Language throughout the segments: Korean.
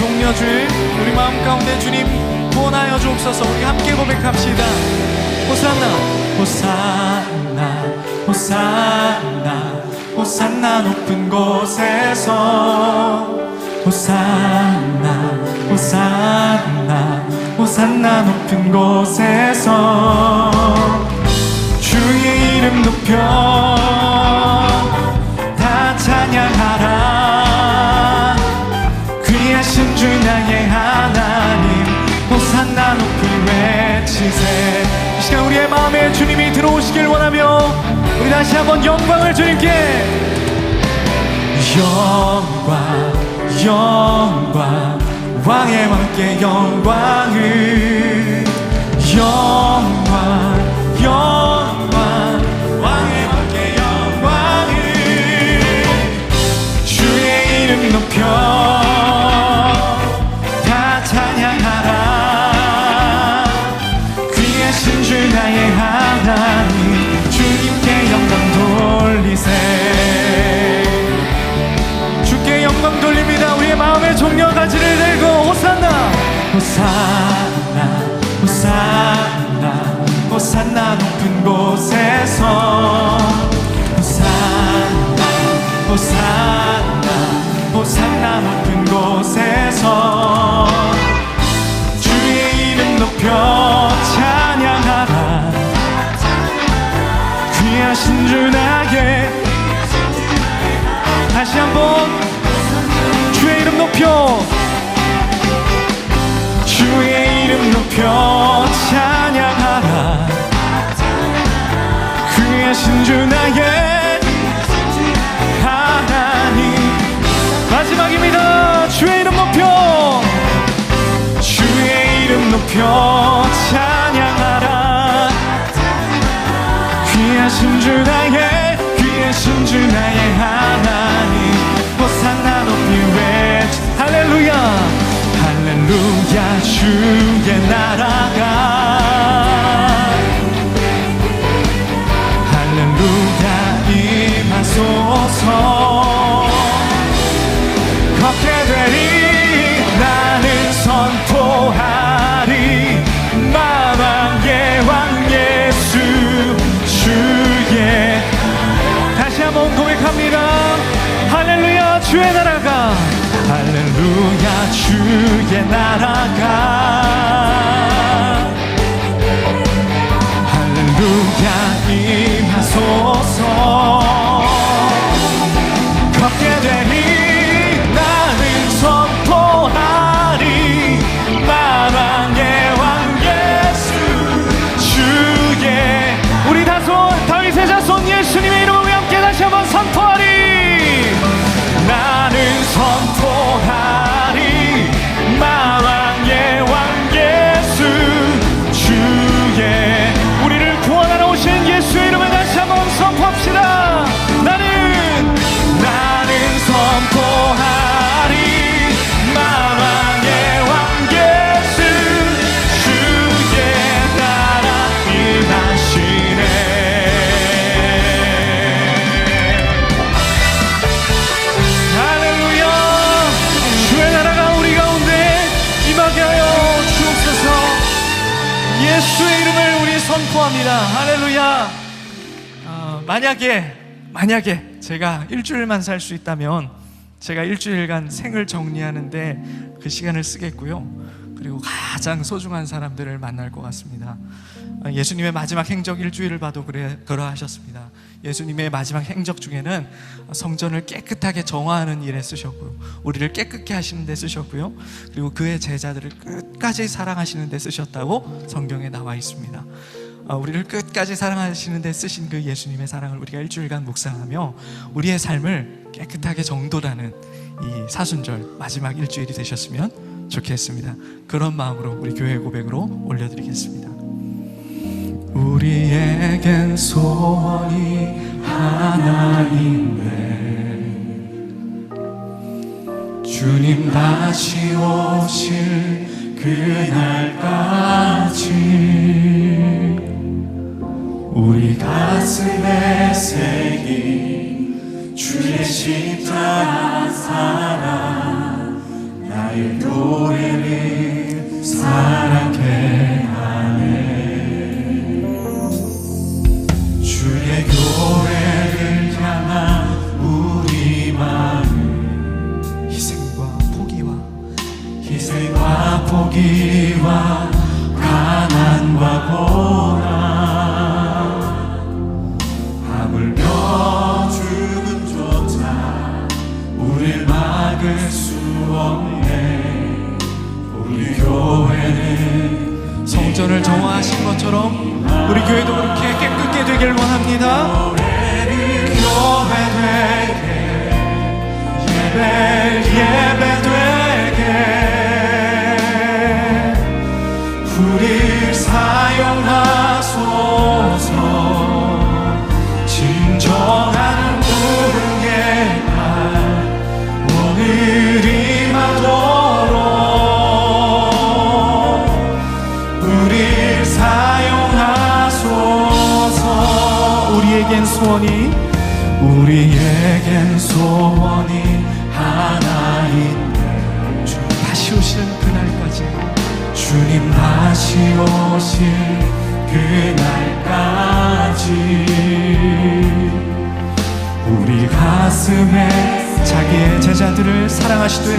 종려주일 우리 마음 가운데 주님 구원하여 주옵소서. 우리 함께 고백합시다. 호산나 호산나 호산나 호산나 높은 곳에서 호산나 호산나 호산나 높은 곳에서 주의 이름 높여 다 찬양하라. 귀하신 주 나의 하나님 호산나 높이 외치세. 이 시간 우리의 마음에 주님이 들어오시길 원하며 우리 다시 한번 영광을 주님께 영광 영광 왕의 왕께 영광을 영광 영광 왕의 왕께 영광을 주의 이름 높여 다 찬양하라. 귀하신 주 나의 하나님 주님께 영광 돌리세. 주께 영광 돌립니다. 우리의 마음의 종려 가지를 들고 호산나 호산나 호산나 호산나 높은 곳에서 호산나 호산나 호산나 높은 곳에서 주의 이름 높여 찬양하라. 귀하신 주 나의 다시 한번 주의 이름 높여 주의 이름 높여 찬양하라. 귀하신 주 나의 하나님. 마지막입니다. 주의 이름 높여 주의 이름 높여 찬양하라. 귀하신 주 나의 귀하신 주 나의 하나님 호산나 높이 외치. 할렐루야 할렐루야 주의 나라가 할렐루야 임하소서. 걷게 되리 나는 선포하리 만왕의 왕 예수 주의. 다시 한번 고백합니다. 할렐루야 주의 나라가 할렐루야 주의 나라가 할렐루야 임하소서. 걷게 되니 나는 선포하리 만왕의 왕 예수 주의. 우리 다윗의 자손 예수님의 이름으로 함께 다시 한번 선포하리. 나는 선포하리 만왕의 왕 예수 주의. 우리를 구원하러 오신 예수의 이름을 다시 한번 선포합시다. 나는 선포하리 만왕의 왕 예수 주의 나라 임하시네. 예수의 이름을 우리 선포합니다. 할렐루야. 만약에 제가 일주일만 살 수 있다면 제가 일주일간 생을 정리하는데 그 시간을 쓰겠고요. 그리고 가장 소중한 사람들을 만날 것 같습니다. 예수님의 마지막 행적 일주일을 봐도 그러하셨습니다. 예수님의 마지막 행적 중에는 성전을 깨끗하게 정화하는 일에 쓰셨고요, 우리를 깨끗게 하시는 데 쓰셨고요, 그리고 그의 제자들을 끝까지 사랑하시는 데 쓰셨다고 성경에 나와 있습니다. 우리를 끝까지 사랑하시는 데 쓰신 그 예수님의 사랑을 우리가 일주일간 묵상하며 우리의 삶을 깨끗하게 정돈하는 이 사순절 마지막 일주일이 되셨으면 좋겠습니다. 그런 마음으로 우리 교회 고백으로 올려드리겠습니다. 우리에겐 소원이 하나인데 주님 다시 오실 그날까지 우리 가슴에 새긴 주의 십자가 사랑 나의 것처럼 우리 교회도 그렇게 깨끗게 되길 원합니다. 교회 되게, 예배 되게 우릴 사용하소서. 진정한 부흥의 날 오늘 임하도록 우릴 사용하소서. 우리에겐 소원이 하나 있네. 주님 다시 오시는 그날까지, 주님 다시 오실 그날까지 우리 가슴에 자기의 제자들을 사랑하시되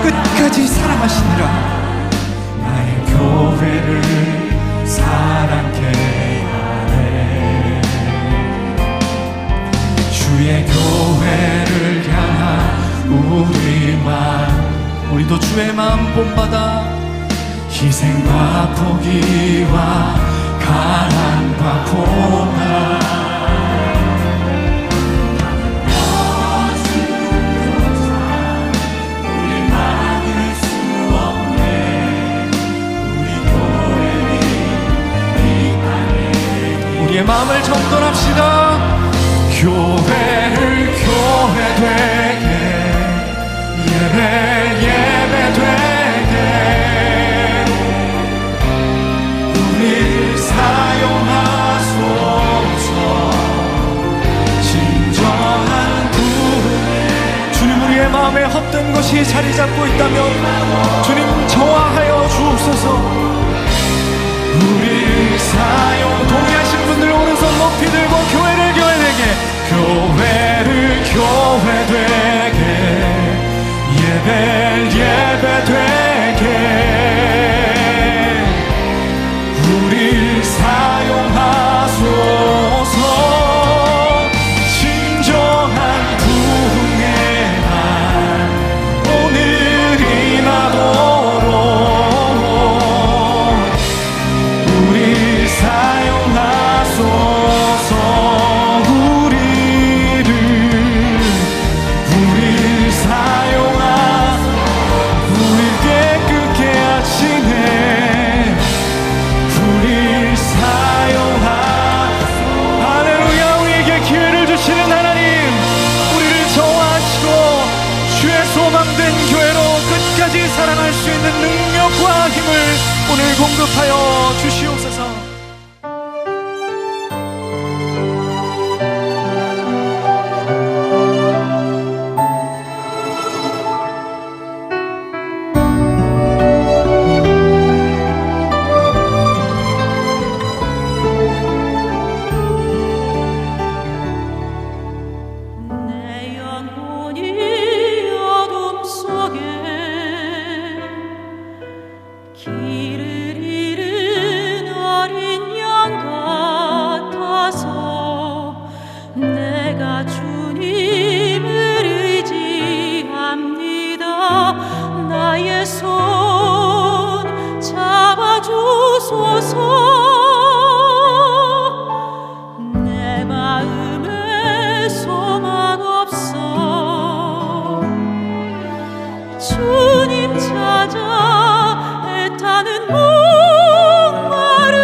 끝까지 사랑하시니라. 나의 교회를 사랑케 하네. 주의 교회를 향한 우리도 주의 마음 본받아 희생과 포기와 가난과 고난 우리의 마음을 정돈합시다. 교회를 교회 되게, 예배 되게 우릴 사용하소서. 진정한 구원에 주님, 우리의 마음에 헛된 것이 자리 잡고 있다면 주님 저하하여 주옵소서. 우리 사용 동의하신 분들 오른손 높이 들고 교회를 교회 되게, 교회를 교회 되게, 예배 되게 우릴 사용하소서. 진정한 부흥의 날 오늘 임하도록 우릴 사용하소서. 우릴 사용하소서. 우릴 깨끗게 하시네. 우릴 사용하소서. 할렐루야. 우리에게 기회를 주시는 하나님, 우리를 저화하시고 주의 소망된 교회로 끝까지 사랑할 수 있는 능력과 힘을 오늘 공급하여 주시옵소서. 길을 잃은 어린 양 같아서 내가 주님을 의지합니다. 나의 손 잡아주소서. 내 마음에 소망 없어 주님 찾아 애타는 목마름.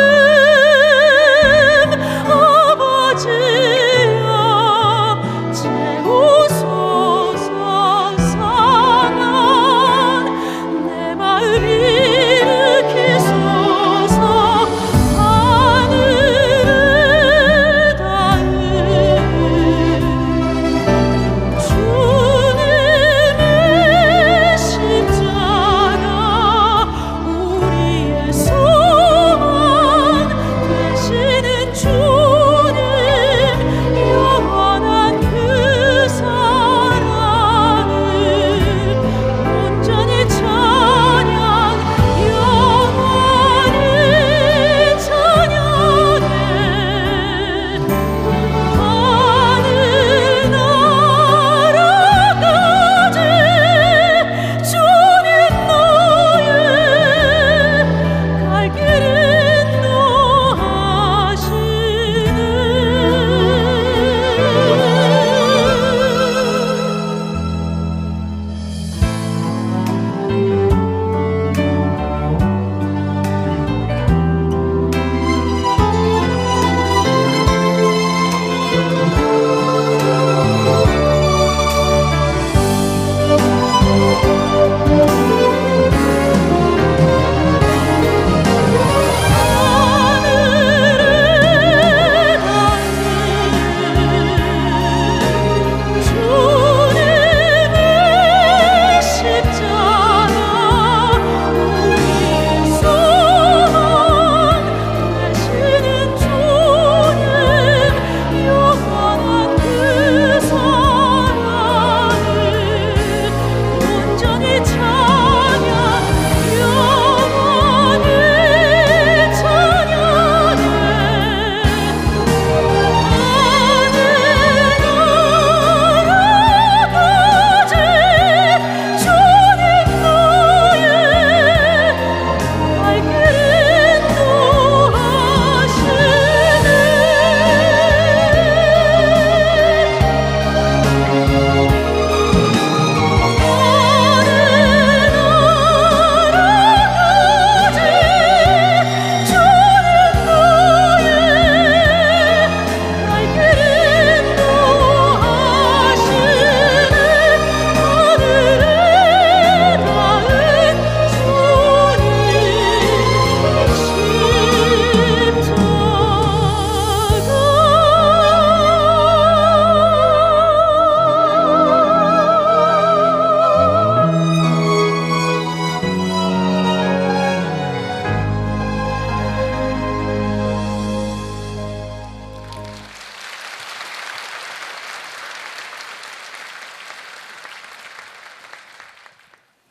아버지여 제발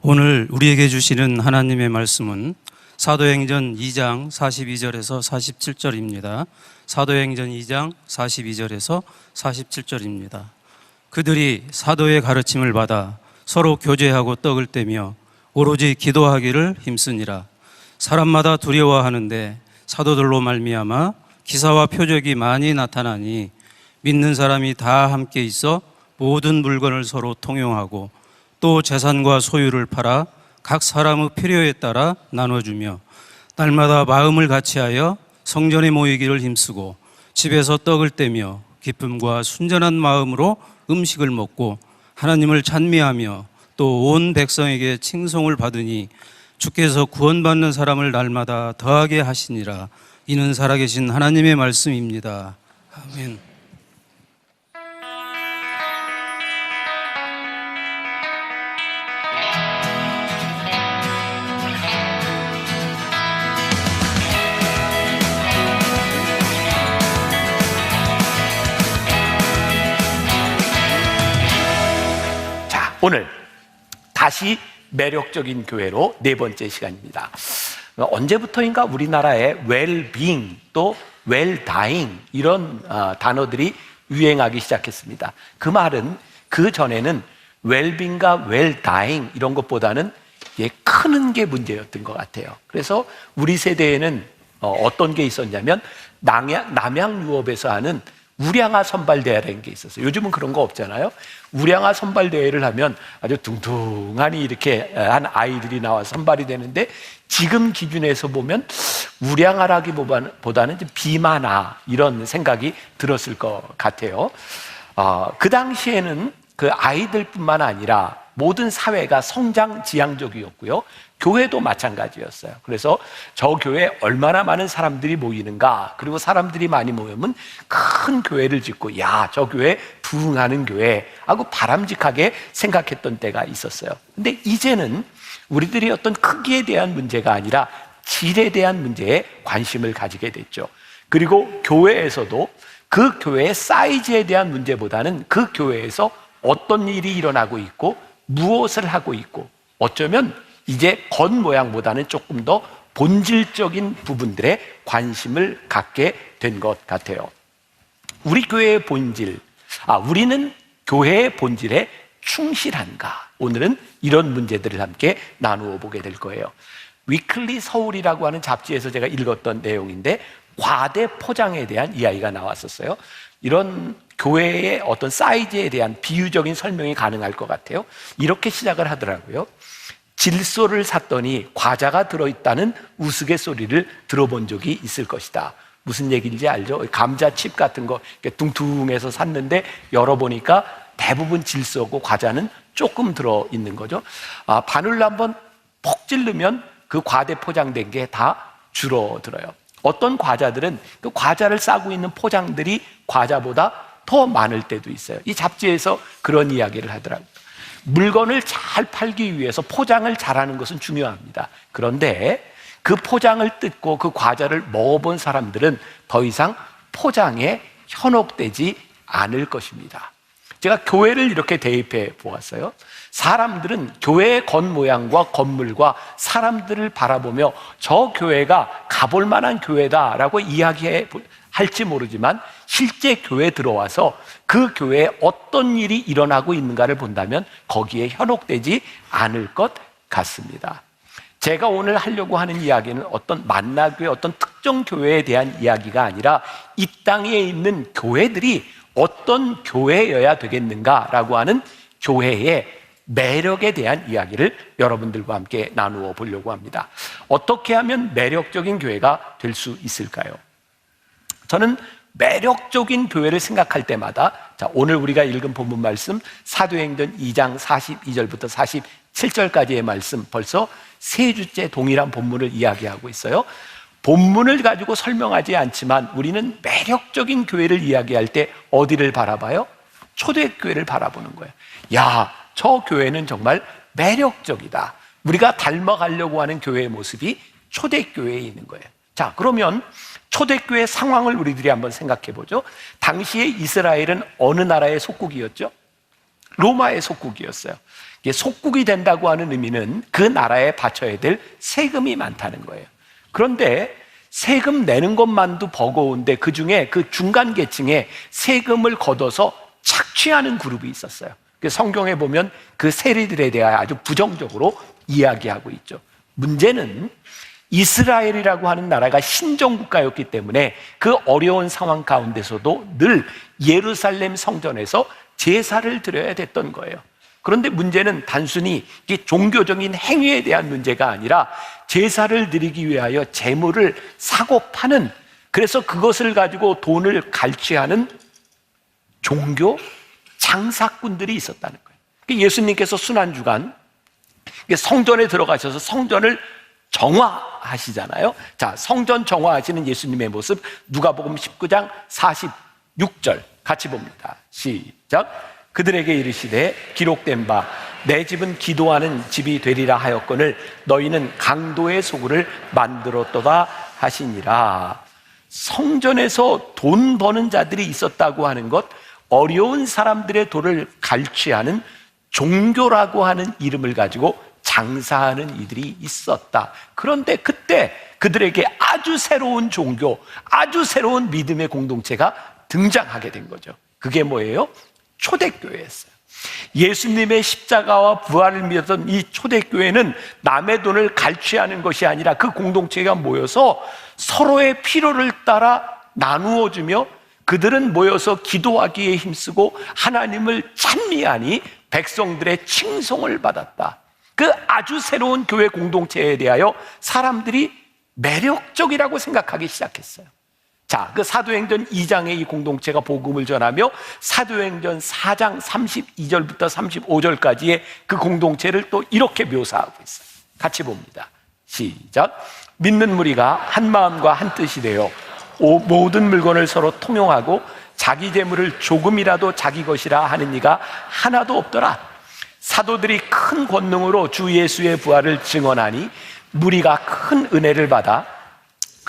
오늘 우리에게 주시는 하나님의 말씀은 사도행전 2장 42절에서 47절입니다. 사도행전 2장 42절에서 47절입니다. 그들이 사도의 가르침을 받아 서로 교제하고 떡을 떼며 오로지 기도하기를 힘쓰니라. 사람마다 두려워하는데 사도들로 말미암아 기사와 표적이 많이 나타나니 믿는 사람이 다 함께 있어 모든 물건을 서로 통용하고 또 재산과 소유를 팔아 각 사람의 필요에 따라 나눠주며 날마다 마음을 같이하여 성전에 모이기를 힘쓰고 집에서 떡을 떼며 기쁨과 순전한 마음으로 음식을 먹고 하나님을 찬미하며 또 온 백성에게 칭송을 받으니 주께서 구원받는 사람을 날마다 더하게 하시니라. 이는 살아계신 하나님의 말씀입니다. 아멘. 자, 오늘 다시 매력적인 교회로 네 번째 시간입니다. 언제부터인가 우리나라에 웰빙 또 웰다잉 이런 단어들이 유행하기 시작했습니다. 그 말은 그 전에는 웰빙과 웰다잉 이런 것보다는 크는 게 문제였던 것 같아요. 그래서 우리 세대에는 어떤 게 있었냐면 남양유업에서 하는 우량아 선발대회라는 게 있었어요. 요즘은 그런 거 없잖아요. 우량아 선발대회를 하면 아주 둥둥하니 이렇게 한 아이들이 나와 선발이 되는데 지금 기준에서 보면 우량아라기보다는 비만아 이런 생각이 들었을 것 같아요. 그 당시에는 그 아이들뿐만 아니라 모든 사회가 성장 지향적이었고요. 교회도 마찬가지였어요. 그래서 저 교회에 얼마나 많은 사람들이 모이는가, 그리고 사람들이 많이 모이면 큰 교회를 짓고 야, 저 교회 부흥하는 교회 하고 바람직하게 생각했던 때가 있었어요. 근데 이제는 우리들이 어떤 크기에 대한 문제가 아니라 질에 대한 문제에 관심을 가지게 됐죠. 그리고 교회에서도 그 교회의 사이즈에 대한 문제보다는 그 교회에서 어떤 일이 일어나고 있고 무엇을 하고 있고 어쩌면 이제 겉모양보다는 조금 더 본질적인 부분들에 관심을 갖게 된 것 같아요. 우리 교회의 본질, 우리는 교회의 본질에 충실한가? 오늘은 이런 문제들을 함께 나누어 보게 될 거예요. 위클리 서울이라고 하는 잡지에서 제가 읽었던 내용인데 과대 포장에 대한 이야기가 나왔었어요. 이런 교회의 어떤 사이즈에 대한 비유적인 설명이 가능할 것 같아요. 이렇게 시작을 하더라고요. 질소를 샀더니 과자가 들어있다는 우스갯소리를 들어본 적이 있을 것이다. 무슨 얘기인지 알죠? 감자칩 같은 거 둥둥해서 샀는데 열어보니까 대부분 질소고 과자는 조금 들어있는 거죠. 바늘로 한번 퍽 찌르면 그 과대 포장된 게 다 줄어들어요. 어떤 과자들은 그 과자를 싸고 있는 포장들이 과자보다 더 많을 때도 있어요. 이 잡지에서 그런 이야기를 하더라고요. 물건을 잘 팔기 위해서 포장을 잘하는 것은 중요합니다. 그런데 그 포장을 뜯고 그 과자를 먹어본 사람들은 더 이상 포장에 현혹되지 않을 것입니다. 제가 교회를 이렇게 대입해 보았어요. 사람들은 교회의 겉모양과 건물과 사람들을 바라보며 저 교회가 가볼 만한 교회다라고 이야기할지 모르지만 실제 교회에 들어와서 그 교회에 어떤 일이 일어나고 있는가를 본다면 거기에 현혹되지 않을 것 같습니다. 제가 오늘 하려고 하는 이야기는 어떤 만나교회, 어떤 특정 교회에 대한 이야기가 아니라 이 땅에 있는 교회들이 어떤 교회여야 되겠는가라고 하는 교회의 매력에 대한 이야기를 여러분들과 함께 나누어 보려고 합니다. 어떻게 하면 매력적인 교회가 될 수 있을까요? 저는 매력적인 교회를 생각할 때마다 오늘 우리가 읽은 본문 말씀 사도행전 2장 42절부터 47절까지의 말씀 벌써 세 주째 동일한 본문을 이야기하고 있어요. 본문을 가지고 설명하지 않지만 우리는 매력적인 교회를 이야기할 때 어디를 바라봐요? 초대교회를 바라보는 거예요. 야, 저 교회는 정말 매력적이다. 우리가 닮아가려고 하는 교회의 모습이 초대교회에 있는 거예요. 자, 그러면 초대교회 상황을 우리들이 한번 생각해 보죠. 당시에 이스라엘은 어느 나라의 속국이었죠? 로마의 속국이었어요. 이게 속국이 된다고 하는 의미는 그 나라에 바쳐야 될 세금이 많다는 거예요. 그런데 세금 내는 것만도 버거운데 그 중에 그 중간 계층에 세금을 걷어서 착취하는 그룹이 있었어요. 성경에 보면 그 세리들에 대하여 아주 부정적으로 이야기하고 있죠. 문제는 이스라엘이라고 하는 나라가 신정국가였기 때문에 그 어려운 상황 가운데서도 늘 예루살렘 성전에서 제사를 드려야 됐던 거예요. 그런데 문제는 단순히 이게 종교적인 행위에 대한 문제가 아니라 제사를 드리기 위하여 재물을 사고 파는, 그래서 그것을 가지고 돈을 갈취하는 종교 장사꾼들이 있었다는 거예요. 예수님께서 순환주간 성전에 들어가셔서 성전을 정화하시잖아요. 자, 성전 정화하시는 예수님의 모습 누가복음 19장 46절 같이 봅니다. 시작. 그들에게 이르시되 기록된 바 내 집은 기도하는 집이 되리라 하였거늘 너희는 강도의 소굴을 만들었도다 하시니라. 성전에서 돈 버는 자들이 있었다고 하는 것, 어려운 사람들의 돈을 갈취하는 종교라고 하는 이름을 가지고 장사하는 이들이 있었다. 그런데 그때 그들에게 아주 새로운 종교, 아주 새로운 믿음의 공동체가 등장하게 된 거죠. 그게 뭐예요? 초대교회였어요. 예수님의 십자가와 부활을 믿었던 이 초대교회는 남의 돈을 갈취하는 것이 아니라 그 공동체가 모여서 서로의 필요를 따라 나누어주며 그들은 모여서 기도하기에 힘쓰고 하나님을 찬미하니 백성들의 칭송을 받았다. 그 아주 새로운 교회 공동체에 대하여 사람들이 매력적이라고 생각하기 시작했어요. 자, 그 사도행전 2장의 이 공동체가 복음을 전하며 사도행전 4장 32절부터 35절까지의 그 공동체를 또 이렇게 묘사하고 있어요. 같이 봅니다. 시작. 믿는 무리가 한 마음과 한 뜻이 되어 모든 물건을 서로 통용하고 자기 재물을 조금이라도 자기 것이라 하는 이가 하나도 없더라. 사도들이 큰 권능으로 주 예수의 부활을 증언하니 무리가 큰 은혜를 받아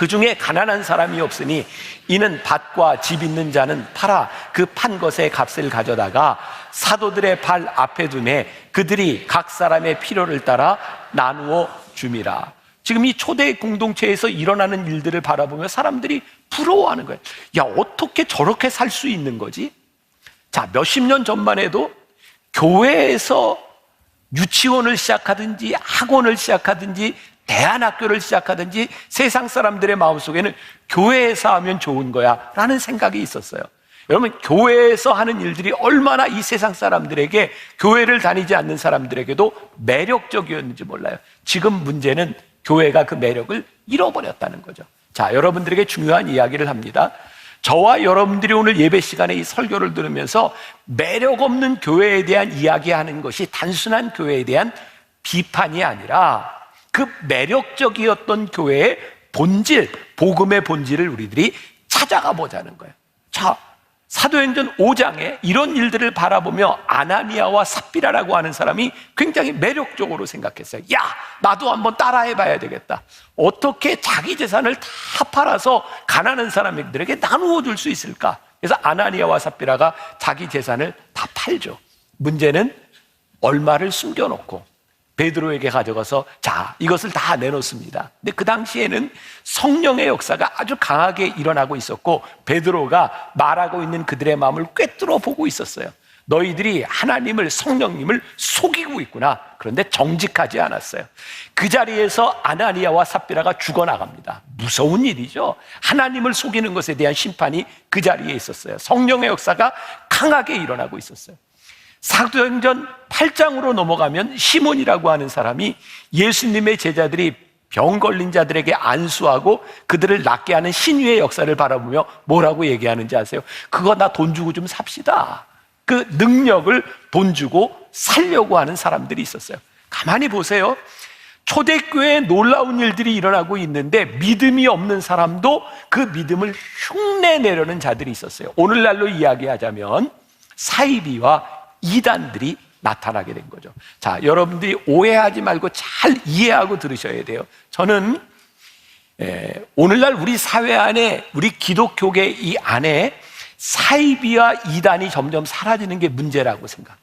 그 중에 가난한 사람이 없으니 이는 밭과 집 있는 자는 팔아 그 판 것의 값을 가져다가 사도들의 발 앞에 두매 그들이 각 사람의 필요를 따라 나누어 줌이라. 지금 이 초대 공동체에서 일어나는 일들을 바라보며 사람들이 부러워하는 거예요. 야, 어떻게 저렇게 살 수 있는 거지? 자, 몇십 년 전만 해도 교회에서 유치원을 시작하든지 학원을 시작하든지 대안학교를 시작하든지 세상 사람들의 마음속에는 교회에서 하면 좋은 거야 라는 생각이 있었어요. 여러분, 교회에서 하는 일들이 얼마나 이 세상 사람들에게, 교회를 다니지 않는 사람들에게도 매력적이었는지 몰라요. 지금 문제는 교회가 그 매력을 잃어버렸다는 거죠. 자, 여러분들에게 중요한 이야기를 합니다. 저와 여러분들이 오늘 예배 시간에 이 설교를 들으면서 매력 없는 교회에 대한 이야기하는 것이 단순한 교회에 대한 비판이 아니라 그 매력적이었던 교회의 본질, 복음의 본질을 우리들이 찾아가 보자는 거예요. 자, 사도행전 5장에 이런 일들을 바라보며 아나니아와 삽비라라고 하는 사람이 굉장히 매력적으로 생각했어요. 야, 나도 한번 따라해 봐야 되겠다. 어떻게 자기 재산을 다 팔아서 가난한 사람들에게 나누어 줄 수 있을까? 그래서 아나니아와 삽비라가 자기 재산을 다 팔죠. 문제는 얼마를 숨겨놓고 베드로에게 가져가서 자, 이것을 다 내놓습니다. 근데 그 당시에는 성령의 역사가 아주 강하게 일어나고 있었고 베드로가 말하고 있는 그들의 마음을 꿰뚫어 보고 있었어요. 너희들이 하나님을, 성령님을 속이고 있구나. 그런데 정직하지 않았어요. 그 자리에서 아나니아와 삽비라가 죽어나갑니다. 무서운 일이죠. 하나님을 속이는 것에 대한 심판이 그 자리에 있었어요. 성령의 역사가 강하게 일어나고 있었어요. 사도행전 8장으로 넘어가면 시몬이라고 하는 사람이 예수님의 제자들이 병 걸린 자들에게 안수하고 그들을 낫게 하는 신유의 역사를 바라보며 뭐라고 얘기하는지 아세요? 그거 나 돈 주고 좀 삽시다. 그 능력을 돈 주고 살려고 하는 사람들이 있었어요. 가만히 보세요. 초대교회에 놀라운 일들이 일어나고 있는데 믿음이 없는 사람도 그 믿음을 흉내내려는 자들이 있었어요. 오늘날로 이야기하자면 사이비와 이단들이 나타나게 된 거죠. 자, 여러분들이 오해하지 말고 잘 이해하고 들으셔야 돼요. 저는 오늘날 우리 사회 안에, 우리 기독교계 이 안에 사이비와 이단이 점점 사라지는 게 문제라고 생각해요.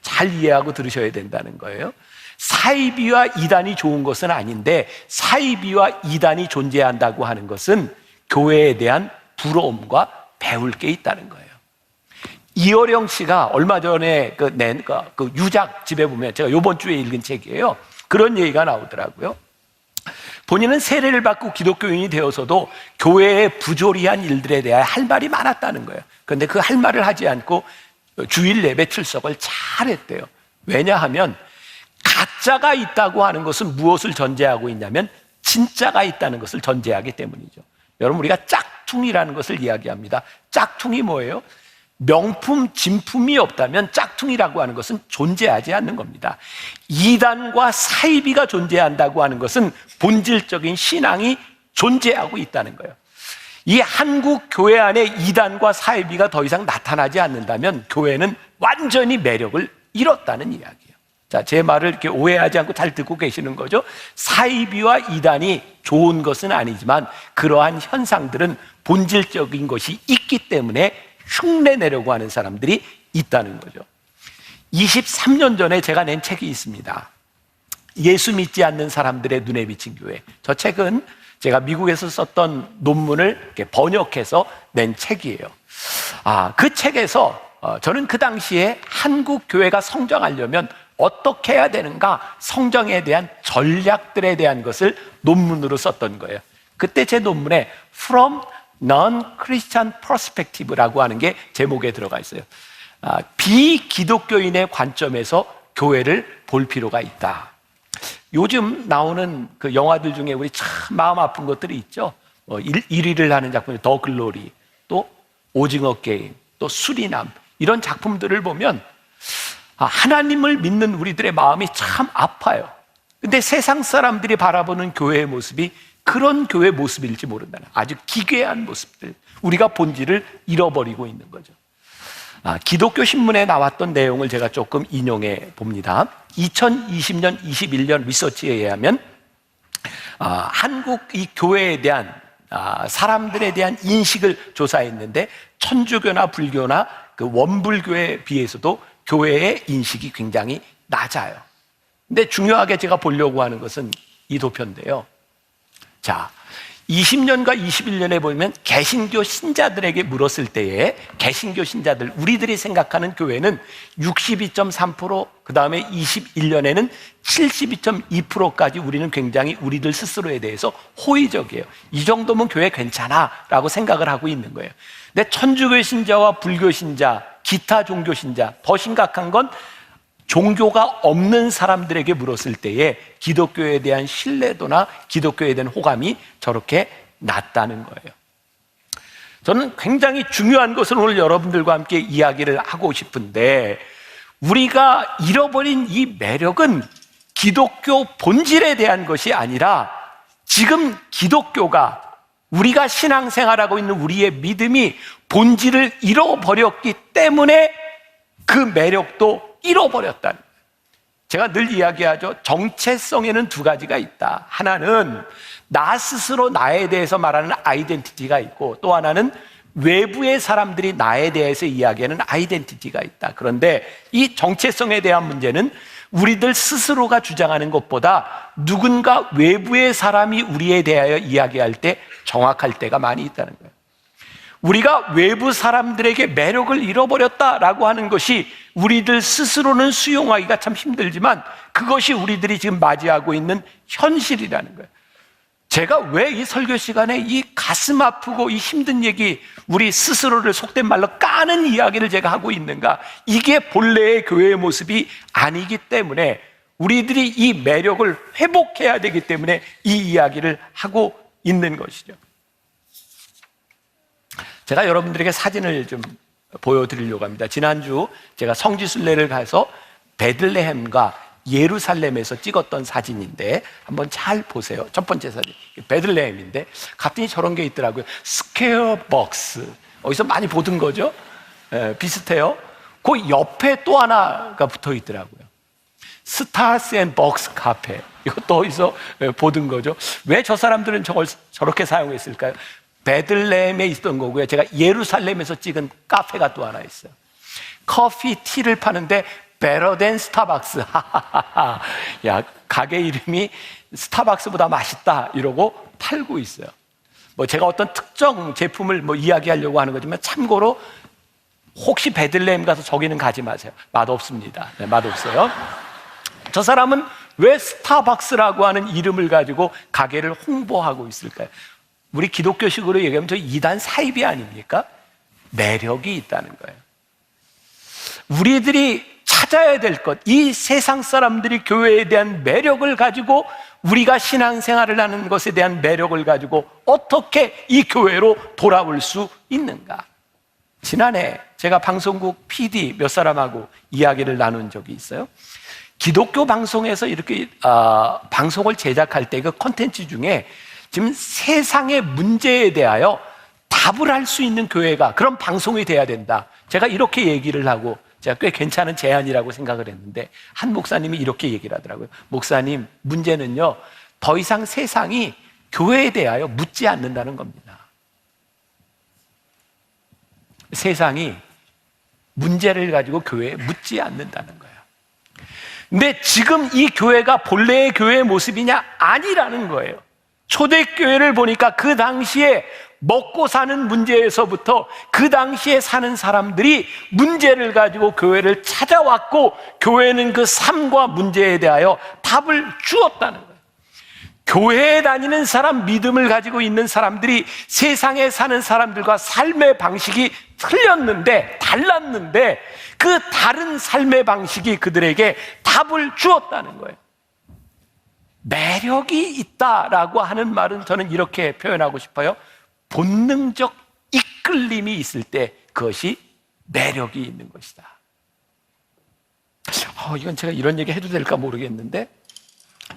잘 이해하고 들으셔야 된다는 거예요. 사이비와 이단이 좋은 것은 아닌데 사이비와 이단이 존재한다고 하는 것은 교회에 대한 부러움과 배울 게 있다는 거예요. 이어령 씨가 얼마 전에 낸 유작 집에 보면, 제가 이번 주에 읽은 책이에요. 그런 얘기가 나오더라고요. 본인은 세례를 받고 기독교인이 되어서도 교회의 부조리한 일들에 대해 할 말이 많았다는 거예요. 그런데 그 할 말을 하지 않고 주일 예배 출석을 잘했대요. 왜냐하면 가짜가 있다고 하는 것은 무엇을 전제하고 있냐면 진짜가 있다는 것을 전제하기 때문이죠. 여러분, 우리가 짝퉁이라는 것을 이야기합니다. 짝퉁이 뭐예요? 명품, 진품이 없다면 짝퉁이라고 하는 것은 존재하지 않는 겁니다. 이단과 사이비가 존재한다고 하는 것은 본질적인 신앙이 존재하고 있다는 거예요. 이 한국 교회 안에 이단과 사이비가 더 이상 나타나지 않는다면 교회는 완전히 매력을 잃었다는 이야기예요. 자, 제 말을 이렇게 오해하지 않고 잘 듣고 계시는 거죠? 사이비와 이단이 좋은 것은 아니지만 그러한 현상들은 본질적인 것이 있기 때문에 흉내내려고 하는 사람들이 있다는 거죠. 23년 전에 제가 낸 책이 있습니다. 예수 믿지 않는 사람들의 눈에 비친 교회. 저 책은 제가 미국에서 썼던 논문을 이렇게 번역해서 낸 책이에요. 그 책에서 저는 그 당시에 한국 교회가 성장하려면 어떻게 해야 되는가, 성장에 대한 전략들에 대한 것을 논문으로 썼던 거예요. 그때 제 논문에 From Non-Christian Perspective라고 하는 게 제목에 들어가 있어요. 비기독교인의 관점에서 교회를 볼 필요가 있다. 요즘 나오는 그 영화들 중에 우리 참 마음 아픈 것들이 있죠. 1위를 하는 작품이 더 글로리, 또 오징어 게임, 또 수리남, 이런 작품들을 보면 하나님을 믿는 우리들의 마음이 참 아파요. 근데 세상 사람들이 바라보는 교회의 모습이 그런 교회 모습일지 모른다는, 아주 기괴한 모습들, 우리가 본질을 잃어버리고 있는 거죠. 기독교 신문에 나왔던 내용을 제가 조금 인용해 봅니다. 2020년, 21년 리서치에 의하면 한국 이 교회에 대한 사람들에 대한 인식을 조사했는데 천주교나 불교나 그 원불교에 비해서도 교회의 인식이 굉장히 낮아요. 근데 중요하게 제가 보려고 하는 것은 이 도표인데요. 자, 20년과 21년에 보면 개신교 신자들에게 물었을 때에 개신교 신자들, 우리들이 생각하는 교회는 62.3%, 그 다음에 21년에는 72.2%까지 우리는 굉장히 우리들 스스로에 대해서 호의적이에요. 이 정도면 교회 괜찮아 라고 생각을 하고 있는 거예요. 근데 천주교 신자와 불교 신자, 기타 종교 신자, 더 심각한 건 종교가 없는 사람들에게 물었을 때에 기독교에 대한 신뢰도나 기독교에 대한 호감이 저렇게 낮다는 거예요. 저는 굉장히 중요한 것을 오늘 여러분들과 함께 이야기를 하고 싶은데, 우리가 잃어버린 이 매력은 기독교 본질에 대한 것이 아니라 지금 기독교가, 우리가 신앙생활하고 있는 우리의 믿음이 본질을 잃어버렸기 때문에 그 매력도 잃어버렸다는 거예요. 제가 늘 이야기하죠. 정체성에는 두 가지가 있다. 하나는 나 스스로 나에 대해서 말하는 아이덴티티가 있고, 또 하나는 외부의 사람들이 나에 대해서 이야기하는 아이덴티티가 있다. 그런데 이 정체성에 대한 문제는 우리들 스스로가 주장하는 것보다 누군가 외부의 사람이 우리에 대하여 이야기할 때 정확할 때가 많이 있다는 거예요. 우리가 외부 사람들에게 매력을 잃어버렸다라고 하는 것이 우리들 스스로는 수용하기가 참 힘들지만 그것이 우리들이 지금 맞이하고 있는 현실이라는 거예요. 제가 왜 이 설교 시간에 이 가슴 아프고 이 힘든 얘기, 우리 스스로를 속된 말로 까는 이야기를 제가 하고 있는가? 이게 본래의 교회의 모습이 아니기 때문에 우리들이 이 매력을 회복해야 되기 때문에 이 이야기를 하고 있는 것이죠. 제가 여러분들에게 사진을 좀 보여드리려고 합니다. 지난주 제가 성지순례를 가서 베들레헴과 예루살렘에서 찍었던 사진인데 한번 잘 보세요. 첫 번째 사진, 베들레헴인데 갔더니 저런 게 있더라고요. 스퀘어 박스, 어디서 많이 보던 거죠? 비슷해요. 그 옆에 또 하나가 붙어 있더라고요. 스타스 앤 박스 카페, 이것도 어디서 보던 거죠? 왜 저 사람들은 저걸 저렇게 사용했을까요? 베들레헴에 있던 거고요. 제가 예루살렘에서 찍은 카페가 또 하나 있어요. 커피, 티를 파는데 better than 스타벅스. 야, 가게 이름이 스타벅스보다 맛있다 이러고 팔고 있어요. 뭐 제가 어떤 특정 제품을 뭐 이야기하려고 하는 거지만 참고로 혹시 베들레헴 가서 저기는 가지 마세요. 맛없습니다. 네, 맛없어요. 저 사람은 왜 스타벅스라고 하는 이름을 가지고 가게를 홍보하고 있을까요? 우리 기독교식으로 얘기하면 저 이단 사입이 아닙니까? 매력이 있다는 거예요. 우리들이 찾아야 될 것, 이 세상 사람들이 교회에 대한 매력을 가지고 우리가 신앙생활을 하는 것에 대한 매력을 가지고 어떻게 이 교회로 돌아올 수 있는가? 지난해 제가 방송국 PD 몇 사람하고 이야기를 나눈 적이 있어요. 기독교 방송에서 이렇게 방송을 제작할 때 그 콘텐츠 중에 지금 세상의 문제에 대하여 답을 할 수 있는 교회가 그런 방송이 돼야 된다. 제가 이렇게 얘기를 하고 제가 꽤 괜찮은 제안이라고 생각을 했는데 한 목사님이 이렇게 얘기를 하더라고요. 목사님, 문제는요, 더 이상 세상이 교회에 대하여 묻지 않는다는 겁니다. 세상이 문제를 가지고 교회에 묻지 않는다는 거예요. 근데 지금 이 교회가 본래의 교회의 모습이냐? 아니라는 거예요. 초대교회를 보니까 그 당시에 먹고 사는 문제에서부터 그 당시에 사는 사람들이 문제를 가지고 교회를 찾아왔고 교회는 그 삶과 문제에 대하여 답을 주었다는 거예요. 교회에 다니는 사람, 믿음을 가지고 있는 사람들이 세상에 사는 사람들과 삶의 방식이 틀렸는데, 달랐는데 그 다른 삶의 방식이 그들에게 답을 주었다는 거예요. 매력이 있다라고 하는 말은 저는 이렇게 표현하고 싶어요. 본능적 이끌림이 있을 때 그것이 매력이 있는 것이다. 이건 제가 이런 얘기 해도 될까 모르겠는데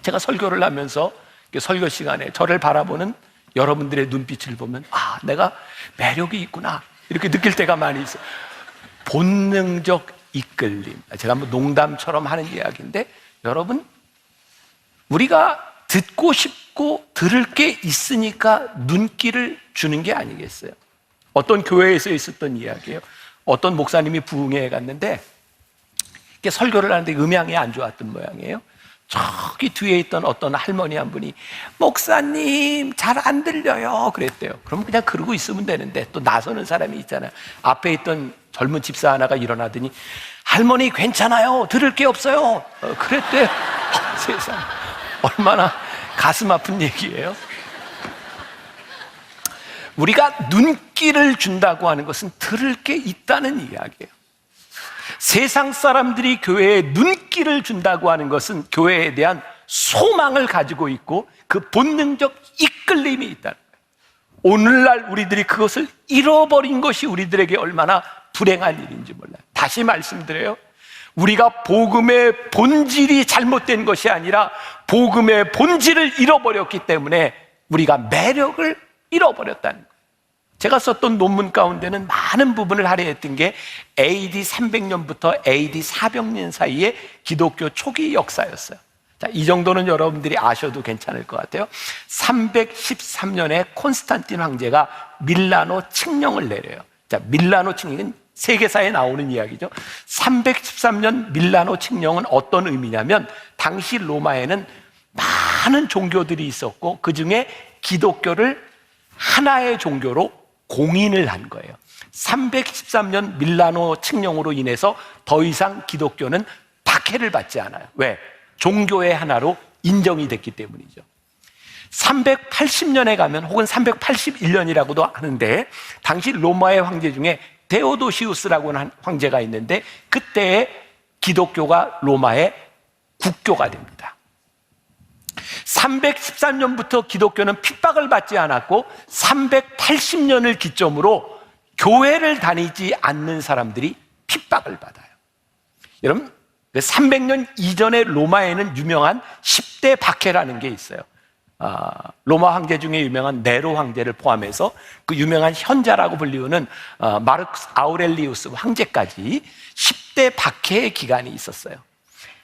제가 설교를 하면서 설교 시간에 저를 바라보는 여러분들의 눈빛을 보면 내가 매력이 있구나 이렇게 느낄 때가 많이 있어요. 본능적 이끌림. 제가 한번 농담처럼 하는 이야기인데 여러분, 우리가 듣고 싶고 들을 게 있으니까 눈길을 주는 게 아니겠어요? 어떤 교회에서 있었던 이야기예요. 어떤 목사님이 부흥회에 갔는데 이렇게 설교를 하는데 음향이 안 좋았던 모양이에요. 저기 뒤에 있던 어떤 할머니 한 분이 목사님 잘 안 들려요 그랬대요. 그럼 그냥 그러고 있으면 되는데 또 나서는 사람이 있잖아요. 앞에 있던 젊은 집사 하나가 일어나더니 할머니 괜찮아요 들을 게 없어요 그랬대요. 세상, 얼마나 가슴 아픈 얘기예요. 우리가 눈길을 준다고 하는 것은 들을 게 있다는 이야기예요. 세상 사람들이 교회에 눈길을 준다고 하는 것은 교회에 대한 소망을 가지고 있고 그 본능적 이끌림이 있다는 거예요. 오늘날 우리들이 그것을 잃어버린 것이 우리들에게 얼마나 불행한 일인지 몰라요. 다시 말씀드려요. 우리가 복음의 본질이 잘못된 것이 아니라 복음의 본질을 잃어버렸기 때문에 우리가 매력을 잃어버렸다는 거예요. 제가 썼던 논문 가운데는 많은 부분을 할애했던 게 AD 300년부터 AD 400년 사이의 기독교 초기 역사였어요. 자, 이 정도는 여러분들이 아셔도 괜찮을 것 같아요. 313년에 콘스탄틴 황제가 밀라노 칙령을 내려요. 자, 밀라노 칙령은 세계사에 나오는 이야기죠. 313년 밀라노 칙령은 어떤 의미냐면 당시 로마에는 많은 종교들이 있었고 그 중에 기독교를 하나의 종교로 공인을 한 거예요. 313년 밀라노 칙령으로 인해서 더 이상 기독교는 박해를 받지 않아요. 왜? 종교의 하나로 인정이 됐기 때문이죠. 380년에 가면 혹은 381년이라고도 하는데 당시 로마의 황제 중에 데오도시우스라고 하는 황제가 있는데 그때에 기독교가 로마의 국교가 됩니다. 313년부터 기독교는 핍박을 받지 않았고 380년을 기점으로 교회를 다니지 않는 사람들이 핍박을 받아요. 여러분, 300년 이전에 로마에는 유명한 10대 박해라는 게 있어요. 로마 황제 중에 유명한 네로 황제를 포함해서 그 유명한 현자라고 불리우는 마르쿠스 아우렐리우스 황제까지 10대 박해의 기간이 있었어요.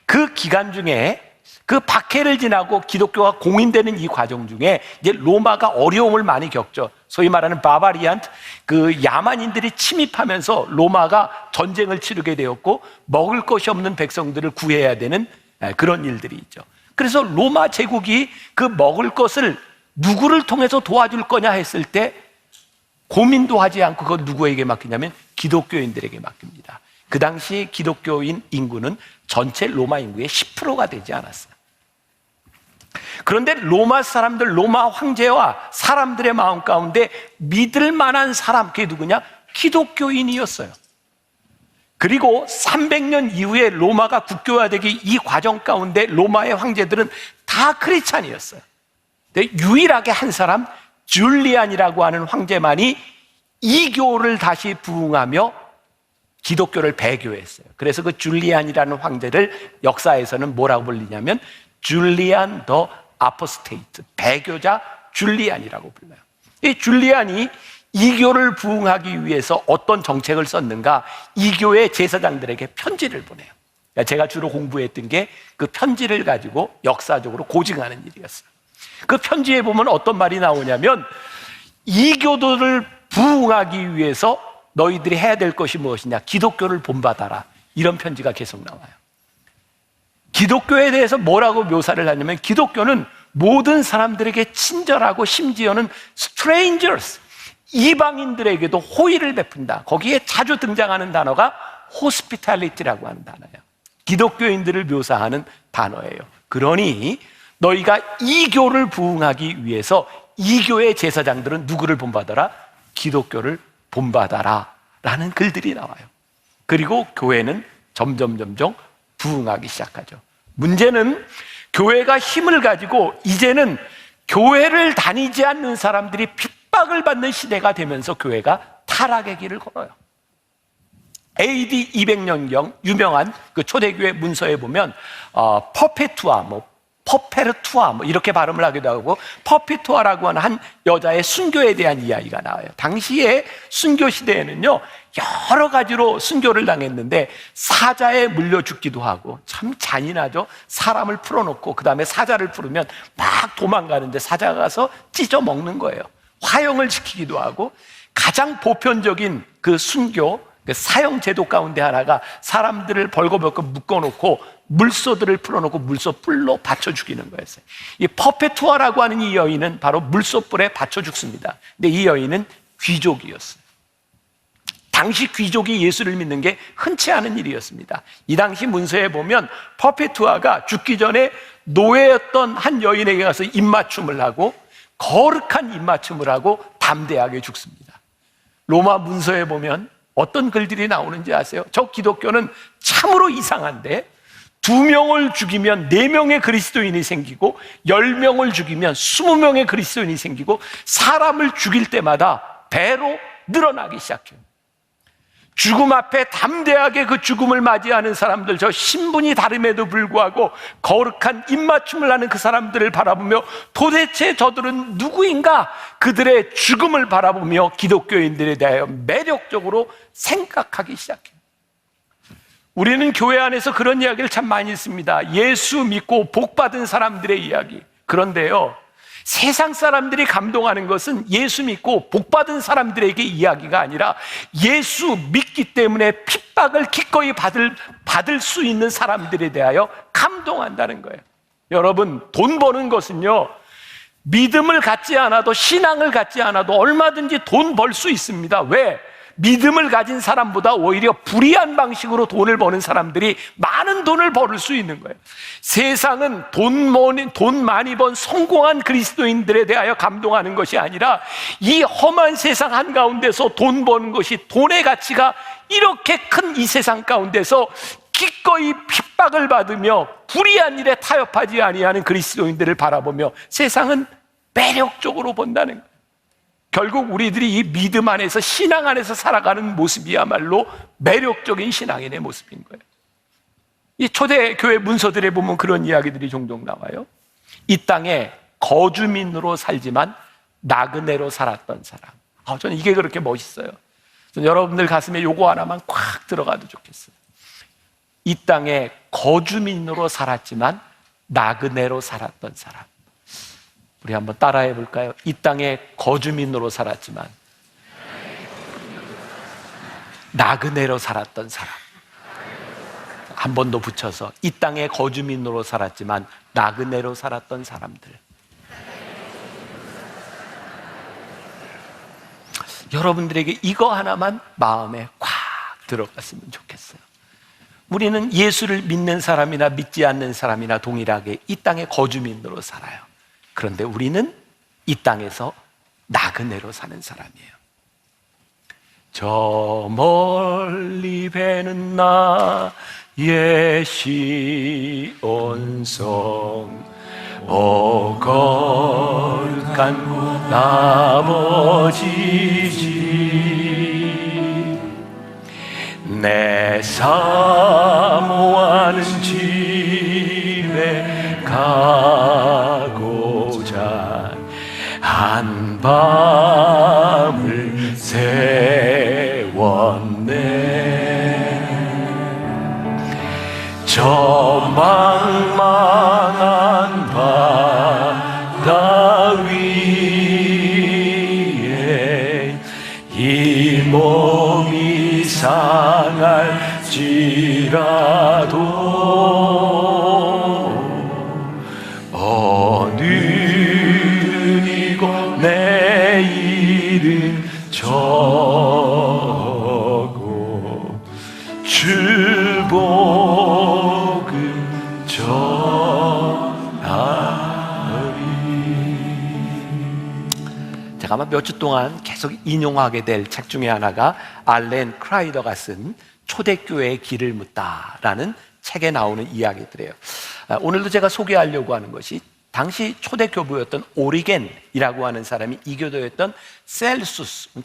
그 기간 중에 그 박해를 지나고 기독교가 공인되는 이 과정 중에 이제 로마가 어려움을 많이 겪죠. 소위 말하는 바바리안, 그 야만인들이 침입하면서 로마가 전쟁을 치르게 되었고 먹을 것이 없는 백성들을 구해야 되는 그런 일들이 있죠. 그래서 로마 제국이 그 먹을 것을 누구를 통해서 도와줄 거냐 했을 때 고민도 하지 않고 그걸 누구에게 맡기냐면 기독교인들에게 맡깁니다. 그 당시 기독교인 인구는 전체 로마 인구의 10%가 되지 않았어요. 그런데 로마 사람들, 로마 황제와 사람들의 마음 가운데 믿을 만한 사람, 그게 누구냐? 기독교인이었어요. 그리고 300년 이후에 로마가 국교화되기 이 과정 가운데 로마의 황제들은 다 크리스찬이었어요. 근데 유일하게 한 사람, 줄리안이라고 하는 황제만이 이교를 다시 부흥하며 기독교를 배교했어요. 그래서 그 줄리안이라는 황제를 역사에서는 뭐라고 불리냐면 줄리안 더 아포스테이트, 배교자 줄리안이라고 불러요. 이 줄리안이 이교를 부흥하기 위해서 어떤 정책을 썼는가? 이교의 제사장들에게 편지를 보내요. 제가 주로 공부했던 게 그 편지를 가지고 역사적으로 고증하는 일이었어요. 그 편지에 보면 어떤 말이 나오냐면 이교도를 부흥하기 위해서 너희들이 해야 될 것이 무엇이냐? 기독교를 본받아라. 이런 편지가 계속 나와요. 기독교에 대해서 뭐라고 묘사를 하냐면 기독교는 모든 사람들에게 친절하고 심지어는 strangers, 이방인들에게도 호의를 베푼다. 거기에 자주 등장하는 단어가 hospitality라고 하는 단어예요. 기독교인들을 묘사하는 단어예요. 그러니 너희가 이교를 부흥하기 위해서 이교의 제사장들은 누구를 본받아라? 기독교를 본받아라 라는 글들이 나와요. 그리고 교회는 점점 부흥하기 시작하죠. 문제는 교회가 힘을 가지고 이제는 교회를 다니지 않는 사람들이 핍박을 받는 시대가 되면서 교회가 타락의 길을 걸어요. AD 200년경 유명한 그 초대교회 문서에 보면 퍼페투아, 퍼페르투아 이렇게 발음을 하기도 하고 퍼페투아라고 하는 한 여자의 순교에 대한 이야기가 나와요. 당시에 순교 시대에는요 여러 가지로 순교를 당했는데 사자에 물려 죽기도 하고, 참 잔인하죠. 사람을 풀어놓고 그 다음에 사자를 풀으면 막 도망가는데 사자가 가서 찢어 먹는 거예요. 화형을 시키기도 하고, 가장 보편적인 그 순교 그 사형 제도 가운데 하나가 사람들을 벌거벗고 묶어놓고 물소들을 풀어놓고 물소 뿔로 받쳐 죽이는 거였어요. 이 퍼페투아라고 하는 이 여인은 바로 물소 뿔에 받쳐 죽습니다. 근데 이 여인은 귀족이었어요. 당시 귀족이 예수를 믿는 게 흔치 않은 일이었습니다. 이 당시 문서에 보면 퍼페투아가 죽기 전에 노예였던 한 여인에게 가서 입맞춤을 하고, 거룩한 입맞춤을 하고 담대하게 죽습니다. 로마 문서에 보면 어떤 글들이 나오는지 아세요? 저 기독교는 참으로 이상한데 2명을 죽이면 4명의 그리스도인이 생기고 10명을 죽이면 20명의 그리스도인이 생기고 사람을 죽일 때마다 배로 늘어나기 시작해요. 죽음 앞에 담대하게 그 죽음을 맞이하는 사람들, 저 신분이 다름에도 불구하고 거룩한 입맞춤을 하는 그 사람들을 바라보며 도대체 저들은 누구인가? 그들의 죽음을 바라보며 기독교인들에 대하여 매력적으로 생각하기 시작해요. 우리는 교회 안에서 그런 이야기를 참 많이 했습니다. 예수 믿고 복받은 사람들의 이야기. 그런데요, 세상 사람들이 감동하는 것은 예수 믿고 복받은 사람들에게 이야기가 아니라 예수 믿기 때문에 핍박을 기꺼이 받을 수 있는 사람들에 대하여 감동한다는 거예요. 여러분, 돈 버는 것은요, 믿음을 갖지 않아도, 신앙을 갖지 않아도 얼마든지 돈 벌 수 있습니다. 왜? 믿음을 가진 사람보다 오히려 불의한 방식으로 돈을 버는 사람들이 많은 돈을 벌을 수 있는 거예요. 세상은 돈 많이 번 성공한 그리스도인들에 대하여 감동하는 것이 아니라 이 험한 세상 한가운데서 돈 버는 것이, 돈의 가치가 이렇게 큰 이 세상 가운데서 기꺼이 핍박을 받으며 불의한 일에 타협하지 아니하는 그리스도인들을 바라보며 세상은 매력적으로 본다는 거예요. 결국 우리들이 이 믿음 안에서, 신앙 안에서 살아가는 모습이야말로 매력적인 신앙인의 모습인 거예요. 이 초대교회 문서들에 보면 그런 이야기들이 종종 나와요. 이 땅에 거주민으로 살지만 나그네로 살았던 사람. 저는 이게 그렇게 멋있어요. 저는 여러분들 가슴에 요거 하나만 콱 들어가도 좋겠어요. 이 땅에 거주민으로 살았지만 나그네로 살았던 사람. 우리 한번 따라해 볼까요? 이 땅에 거주민으로 살았지만 나그네로 살았던 사람. 한 번 더 붙여서 이 땅에 거주민으로 살았지만 나그네로 살았던 사람들. 여러분들에게 이거 하나만 마음에 꽉 들어갔으면 좋겠어요. 우리는 예수를 믿는 사람이나 믿지 않는 사람이나 동일하게 이 땅의 거주민으로 살아요. 그런데 우리는 이 땅에서 나그네로 사는 사람이에요. 저 멀리 배는 나의 시온성 거룩한 아버지 집 내 사모하는 집에 가고자 한밤을 세웠네. 저 망망한 바다 위에 이 몸이 상할지라도 오늘은 이고 내일은 저고 주복은 전하리. 제가 아마 몇 주 동안 계속 인용하게 될 책 중에 하나가 알렌 크라이더가 쓴 초대교회의 길을 묻다라는 책에 나오는 이야기들이에요. 오늘도 제가 소개하려고 하는 것이 당시 초대교부였던 오리겐이라고 하는 사람이 이교도였던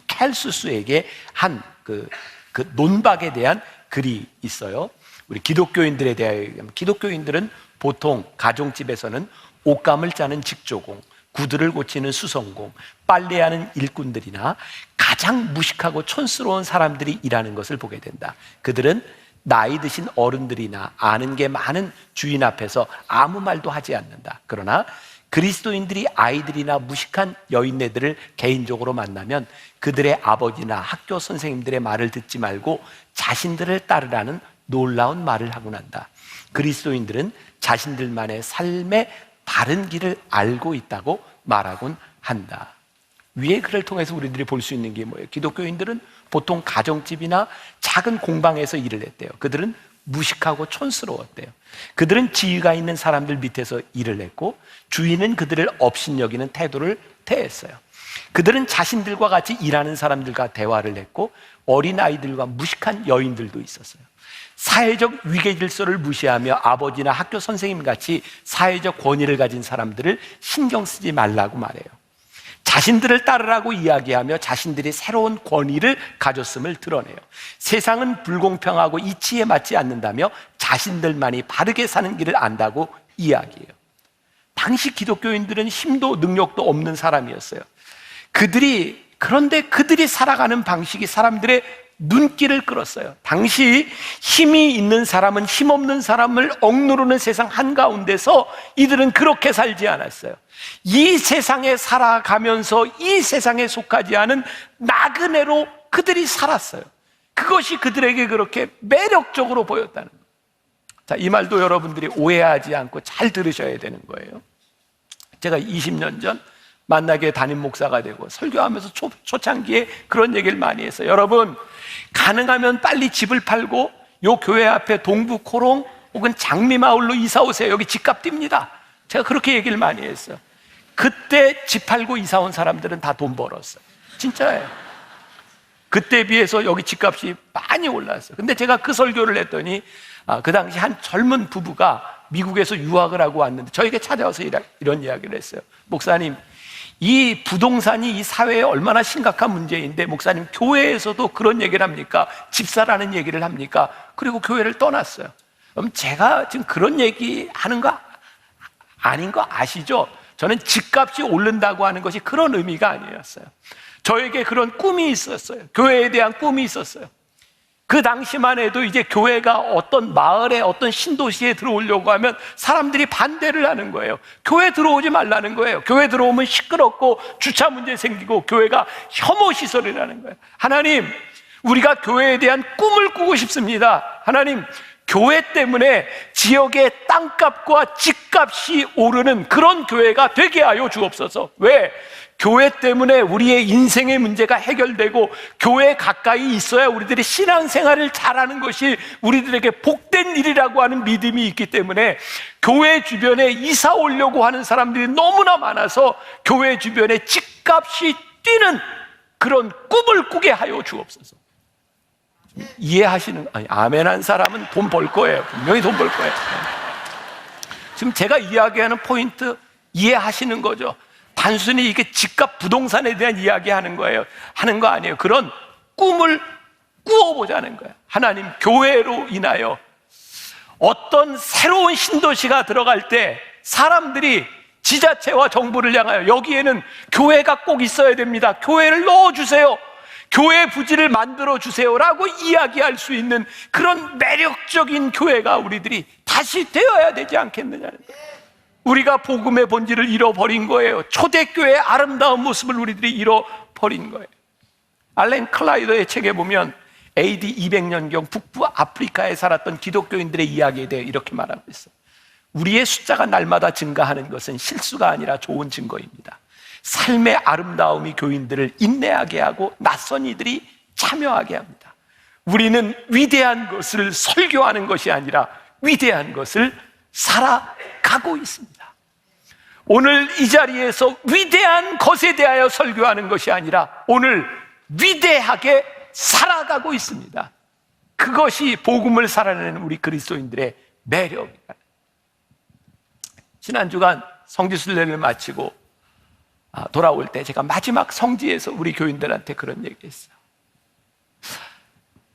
켈수스에게 한 그 논박에 대한 글이 있어요. 우리 기독교인들에 대하여 기독교인들은 보통 가정집에서는 옷감을 짜는 직조공, 구두를 고치는 수성공, 빨래하는 일꾼들이나 가장 무식하고 촌스러운 사람들이 일하는 것을 보게 된다. 그들은 나이 드신 어른들이나 아는 게 많은 주인 앞에서 아무 말도 하지 않는다. 그러나 그리스도인들이 아이들이나 무식한 여인네들을 개인적으로 만나면 그들의 아버지나 학교 선생님들의 말을 듣지 말고 자신들을 따르라는 놀라운 말을 하곤 한다. 그리스도인들은 자신들만의 삶의 바른 길을 알고 있다고 말하곤 한다. 위의 글을 통해서 우리들이 볼 수 있는 게 뭐예요? 기독교인들은 보통 가정집이나 작은 공방에서 일을 했대요. 그들은 무식하고 촌스러웠대요. 그들은 지위가 있는 사람들 밑에서 일을 했고 주인은 그들을 업신여기는 태도를 태했어요. 그들은 자신들과 같이 일하는 사람들과 대화를 했고 어린아이들과 무식한 여인들도 있었어요. 사회적 위계 질서를 무시하며 아버지나 학교 선생님같이 사회적 권위를 가진 사람들을 신경 쓰지 말라고 말해요. 자신들을 따르라고 이야기하며 자신들이 새로운 권위를 가졌음을 드러내요. 세상은 불공평하고 이치에 맞지 않는다며 자신들만이 바르게 사는 길을 안다고 이야기해요. 당시 기독교인들은 힘도 능력도 없는 사람이었어요. 그런데 그들이 살아가는 방식이 사람들의 눈길을 끌었어요. 당시 힘이 있는 사람은 힘없는 사람을 억누르는 세상 한가운데서 이들은 그렇게 살지 않았어요. 이 세상에 살아가면서 이 세상에 속하지 않은 나그네로 그들이 살았어요. 그것이 그들에게 그렇게 매력적으로 보였다는 거예요. 자, 이 말도 여러분들이 오해하지 않고 잘 들으셔야 되는 거예요. 제가 20년 전 만나게 담임 목사가 되고 설교하면서 초창기에 그런 얘기를 많이 했어요. 여러분, 가능하면 빨리 집을 팔고 요 교회 앞에 동부 코롱 혹은 장미마을로 이사 오세요. 여기 집값 뜁니다. 제가 그렇게 얘기를 많이 했어요. 그때 집 팔고 이사 온 사람들은 다 돈 벌었어요. 진짜예요. 그때 비해서 여기 집값이 많이 올랐어요. 근데 제가 그 설교를 했더니 그 당시 한 젊은 부부가 미국에서 유학을 하고 왔는데 저에게 찾아와서 이런 이야기를 했어요. 목사님, 이 부동산이 이 사회에 얼마나 심각한 문제인데 목사님 교회에서도 그런 얘기를 합니까? 집사라는 얘기를 합니까? 그리고 교회를 떠났어요. 그럼 제가 지금 그런 얘기 하는 거 아닌 거 아시죠? 저는 집값이 오른다고 하는 것이 그런 의미가 아니었어요. 저에게 그런 꿈이 있었어요. 교회에 대한 꿈이 있었어요. 그 당시만 해도 이제 교회가 어떤 마을에 어떤 신도시에 들어오려고 하면 사람들이 반대를 하는 거예요. 교회 들어오지 말라는 거예요. 교회 들어오면 시끄럽고 주차 문제 생기고 교회가 혐오 시설이라는 거예요. 하나님, 우리가 교회에 대한 꿈을 꾸고 싶습니다. 하나님, 교회 때문에 지역의 땅값과 집값이 오르는 그런 교회가 되게 하여 주옵소서. 왜? 교회 때문에 우리의 인생의 문제가 해결되고 교회 가까이 있어야 우리들이 신앙생활을 잘하는 것이 우리들에게 복된 일이라고 하는 믿음이 있기 때문에 교회 주변에 이사 오려고 하는 사람들이 너무나 많아서 교회 주변에 집값이 뛰는 그런 꿈을 꾸게 하여 주옵소서. 이해하시는, 아니, 아멘 한 사람은 돈 벌 거예요. 분명히 돈 벌 거예요. 지금 제가 이야기하는 포인트 이해하시는 거죠? 단순히 이게 집값 부동산에 대한 이야기 하는 거예요. 하는 거 아니에요. 그런 꿈을 꾸어보자는 거예요. 하나님, 교회로 인하여 어떤 새로운 신도시가 들어갈 때 사람들이 지자체와 정부를 향하여 여기에는 교회가 꼭 있어야 됩니다. 교회를 넣어주세요. 교회 부지를 만들어주세요라고 이야기할 수 있는 그런 매력적인 교회가 우리들이 다시 되어야 되지 않겠느냐는 거예요. 우리가 복음의 본질을 잃어버린 거예요. 초대교회의 아름다운 모습을 우리들이 잃어버린 거예요. 알렌 클라이더의 책에 보면 AD 200년경 북부 아프리카에 살았던 기독교인들의 이야기에 대해 이렇게 말하고 있어요. 우리의 숫자가 날마다 증가하는 것은 실수가 아니라 좋은 증거입니다. 삶의 아름다움이 교인들을 인내하게 하고 낯선 이들이 참여하게 합니다. 우리는 위대한 것을 설교하는 것이 아니라 위대한 것을 살아가고 있습니다. 오늘 이 자리에서 위대한 것에 대하여 설교하는 것이 아니라 오늘 위대하게 살아가고 있습니다. 그것이 복음을 살아내는 우리 그리스도인들의 매력입니다. 지난 주간 성지순례를 마치고 돌아올 때 제가 마지막 성지에서 우리 교인들한테 그런 얘기했어요.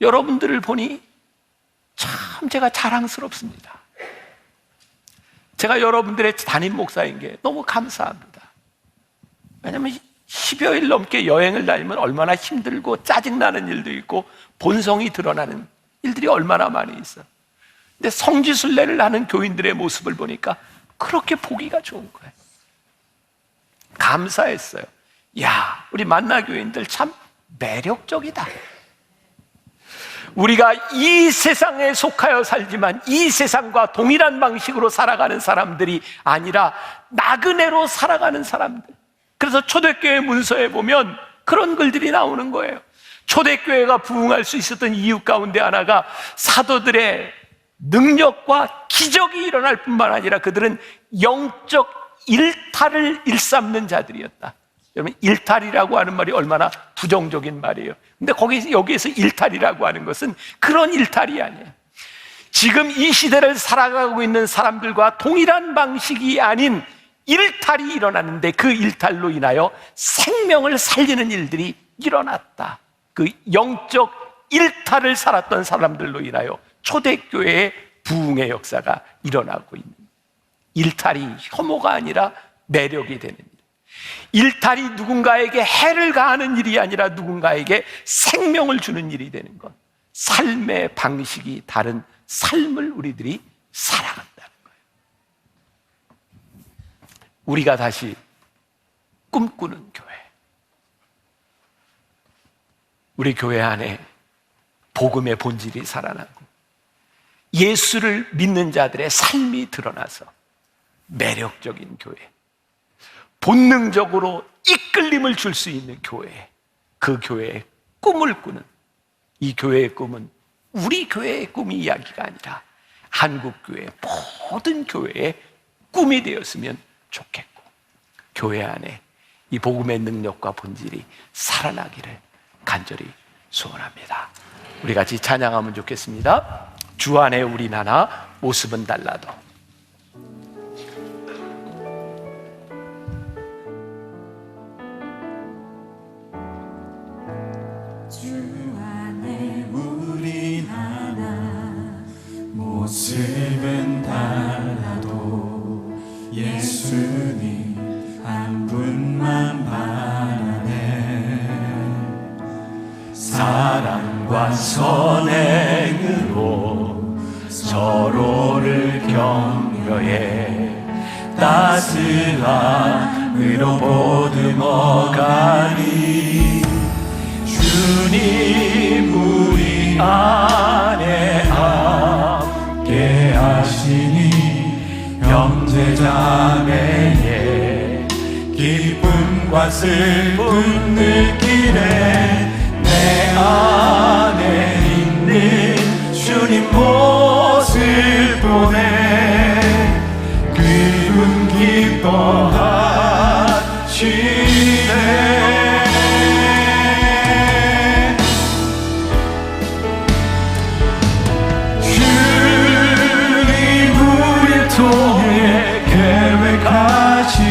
여러분들을 보니 참 제가 자랑스럽습니다. 제가 여러분들의 담임 목사인 게 너무 감사합니다. 왜냐하면 10여일 넘게 여행을 다니면 얼마나 힘들고 짜증나는 일도 있고 본성이 드러나는 일들이 얼마나 많이 있어요. 근데 성지순례를 하는 교인들의 모습을 보니까 그렇게 보기가 좋은 거예요. 감사했어요. 야, 우리 만나교인들 참 매력적이다. 우리가 이 세상에 속하여 살지만 이 세상과 동일한 방식으로 살아가는 사람들이 아니라 나그네로 살아가는 사람들. 그래서 초대교회 문서에 보면 그런 글들이 나오는 거예요. 초대교회가 부흥할 수 있었던 이유 가운데 하나가 사도들의 능력과 기적이 일어날 뿐만 아니라 그들은 영적 일탈을 일삼는 자들이었다. 여러분, 일탈이라고 하는 말이 얼마나 부정적인 말이에요. 근데 여기에서 일탈이라고 하는 것은 그런 일탈이 아니에요. 지금 이 시대를 살아가고 있는 사람들과 동일한 방식이 아닌 일탈이 일어나는데 그 일탈로 인하여 생명을 살리는 일들이 일어났다. 그 영적 일탈을 살았던 사람들로 인하여 초대교회의 부흥의 역사가 일어나고 있는, 일탈이 혐오가 아니라 매력이 되는 일. 일탈이 누군가에게 해를 가하는 일이 아니라 누군가에게 생명을 주는 일이 되는 것. 삶의 방식이 다른 삶을 우리들이 살아간다는 거예요. 우리가 다시 꿈꾸는 교회. 우리 교회 안에 복음의 본질이 살아나고 예수를 믿는 자들의 삶이 드러나서 매력적인 교회, 본능적으로 이끌림을 줄 수 있는 교회, 그 교회의 꿈을 꾸는, 이 교회의 꿈은 우리 교회의 꿈이 이야기가 아니라 한국교회 모든 교회의 꿈이 되었으면 좋겠고, 교회 안에 이 복음의 능력과 본질이 살아나기를 간절히 소원합니다. 우리 같이 찬양하면 좋겠습니다. 주 안에 우린 하나, 모습은 달라도. 모습은 달라도 예수님 한 분만 바라네. 사랑과 선의 서로를 격려해 따스함으로 보듬어가니 주님 우리 안에 함께 하시니 형제자매의 기쁨과 슬픔 느끼네 내 안에 있는 주님 모습 보네 그분 기뻐하시네 통해 계획하신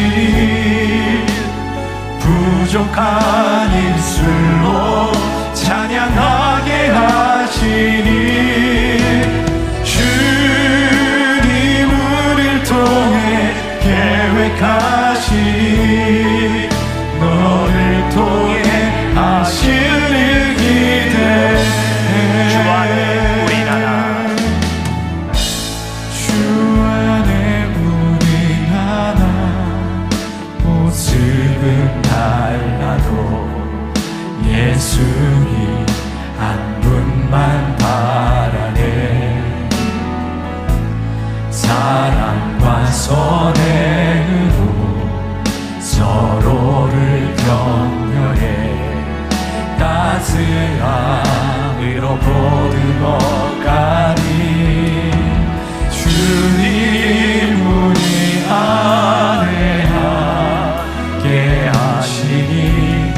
부족한 입술로 찬양하게 하시니 주님 우리를 통해 계획하신 너를 통해 하시는 기대 주 안에 우리 나라 모습은 달라도 예수님 한 분만 바라네 사랑과 선행으로 서로를 격려해 따스함으로 보듬어가니 주님 우리 안에 함께 하시니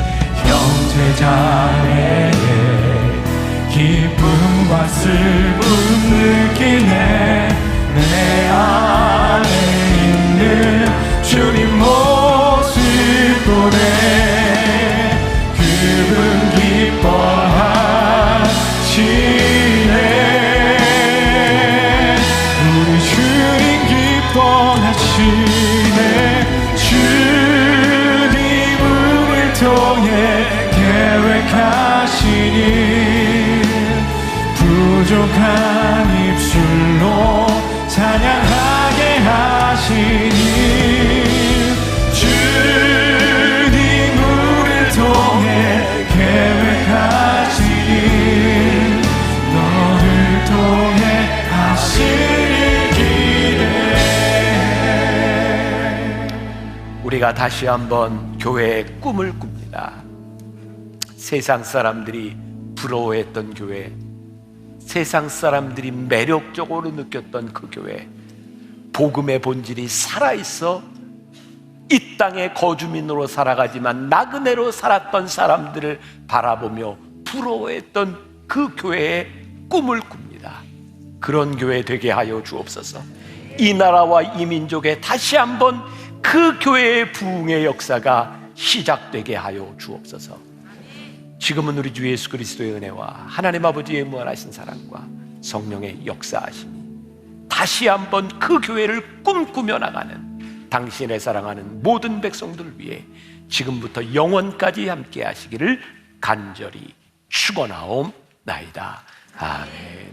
형제자매의 기쁨과 슬픔 느끼네 내 안에 있는 주님 모습 보네 그분 기뻐하시네 우리 주님 기뻐하시네 주님 우리를 통해 계획하시니 부족한 입술로 찬양하게 하시니 주님 우리를 통해 계획하시니 너를 통해 하시니 우리가 다시 한번 교회의 꿈을 꿉니다. 세상 사람들이 부러워했던 교회, 세상 사람들이 매력적으로 느꼈던 그 교회, 복음의 본질이 살아있어 이 땅의 거주민으로 살아가지만 나그네로 살았던 사람들을 바라보며 부러워했던 그 교회의 꿈을 꿉니다. 그런 교회 되게 하여 주옵소서. 이 나라와 이 민족에 다시 한번 그 교회의 부흥의 역사가 시작되게 하여 주옵소서. 지금은 우리 주 예수 그리스도의 은혜와 하나님 아버지의 무한하신 사랑과 성령의 역사하심이 다시 한번 그 교회를 꿈꾸며 나가는 당신의 사랑하는 모든 백성들을 위해 지금부터 영원까지 함께 하시기를 간절히 축원하옵나이다. 아멘.